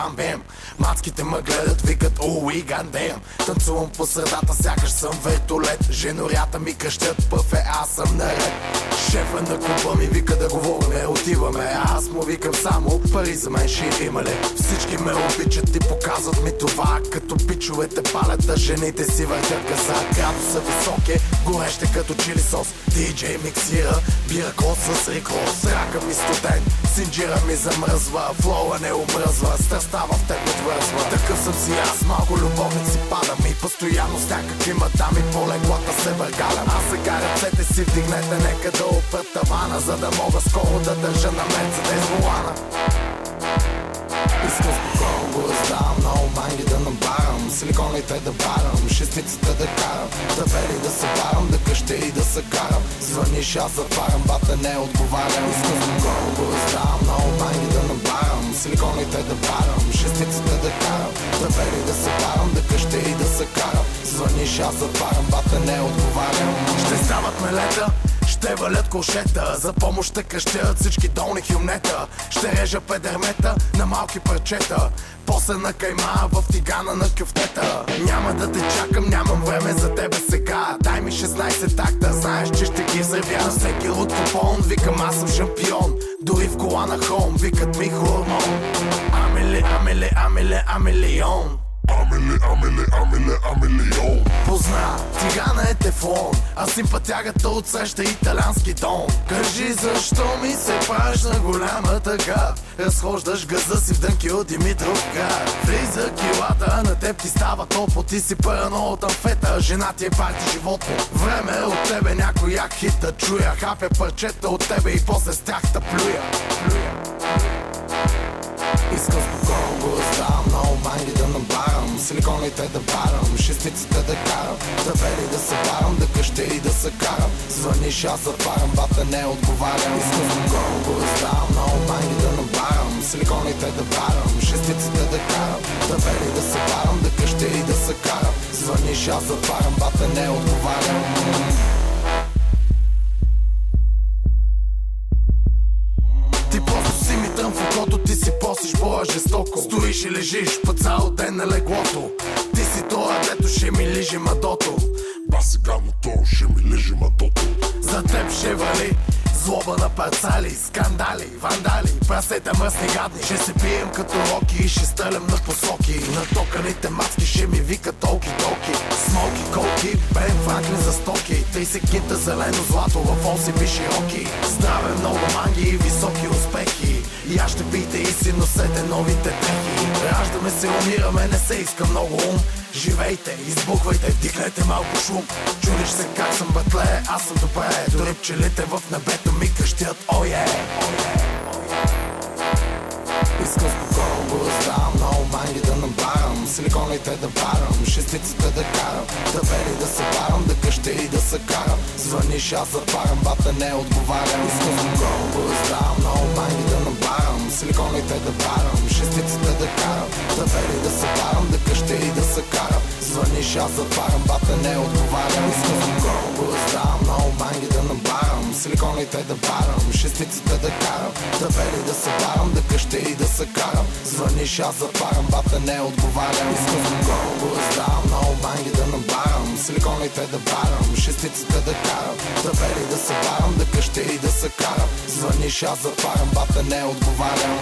бам-бем. Мацките ме гледат, викат уи гандем. Танцувам по средата, сякаш съм вертолет. Женорята ми крещят, пъфе, аз съм наред. Шефа на клуба ми вика да говориме, отиваме. Аз му викам само, пари за мен ще има ли? Всички ме обичат и показват ми това. Като пичовете палят, а жените си въртят газа. Градуса висок е, гореще като чили сос. Диджей миксира, бира кос с рикос. Рака ми студен, синджира ми замръзва. Флоуа не омръзва, страстта в теб отвързва. Такъв съм си аз, малко любовници падам. И постоянно с някакви мадами по леглата се въргалям. Аз сега ръцете си вдигнете, нека да опрат тавана, за да мога скоро да държа на Мерцедес волана. Искам спокойно го раздавам, много манги да набарам, силиконите да барам, шестицата да карам, да вери да се барам, да къща и да се карам. Звъниш, аз затварям, бата не отговарям. Искам спокойно го раздавам, много манги да набарам, силиконите да барам, шестицата да карам, да вери да се барам, да къща и да се карам. Звъниш, аз затварям, бата не отговарям. Ще стават мелета, ще валят кошета, за помощ ще крещят всички долни хюмнета. Ще режа педермета на малки парчета, после на кайма в тигана на кюфтета. Няма да те чакам, нямам време за тебе сега. Дай ми 16 такта, знаеш, че ще ги взревя. На всеки луд купон, викам аз съм шампион. Дори в кола на хром, викат ми хормон. Амеле, амеле, амеле, амелион. Амелион. Позна, тигана е тефлон, а симпатягата отсреща италиански тон. Кажи защо ми се правиш на голяма тъга, разхождаш газа си в дънки от Димитров град. Влиза килата, на теб ти става топло, ти си пърно от амфета, жена ти е парти животно. Време е от тебе някой як хит да чуя, хапя парчета от тебе и после с тях да плюя. Искам спокойно го раздавам, много манги да набарам, силиконите да барам, шестицата да карам, да вери да се барам, да къща и да се карам. Звъниш, аз затварям, бата не отговарям. Искам спокойно го раздавам, много манги да набарам, силиконите да барам, шестицата да карам, да вери да се барам, да къща и да се карам. Звъниш, аз затварям, бата не отговарям. В окото ти си посиш боя жестоко, стоиш и лежиш по цял ден на леглото. Ти си това, дето ще ми лижи мадото. Ба сега на то ще ми лижи мадото. За теб ще вали злоба на парцали, скандали, вандали, прасета мръсни гадни. Ще се пием като роки и ще стрелям на посоки. Натоканите мацки ще ми викат толки-толки. Смоки, колки, Бен Франклин за стоки. 30 кинта зелено злато в оси би широки. Здраве, много манги и високи успехи. И аз ще пийте и си носете новите дрехи. Раждаме се, умираме, не се иска много ум. Живейте, избухвайте, вдихнете малко шум. Чудиш се как съм братле, аз съм добре. Дори пчелите в небето ми крещят, ое. Искам спокойно го раздавам, много манги да набарам, силиконите да барам, шестицата да карам, да вери да се барам, да къща и да се карам. Звъниш, аз затварям, бата не отговарям. Искам спокойно го раздавам, много манги да набарам, силиконите да барам, шестицата да карам, да вери да се барам, да къща и да се карам. Звъниш, аз затварям, бата не отговарям. Искам спокойно го раздавам, много манги да набарам, силиконите да барам, шестицата да карам, да вери да се барам, да къща и да се карам. Звъниш, аз затварям, бата не отговарям. Искам спокойно го раздавам, много манги да набарам, силиконите да барам, шестицата да карам, да вери да се барам, да къща и да се карам. Звъниш, аз затварям, бата не отговарям.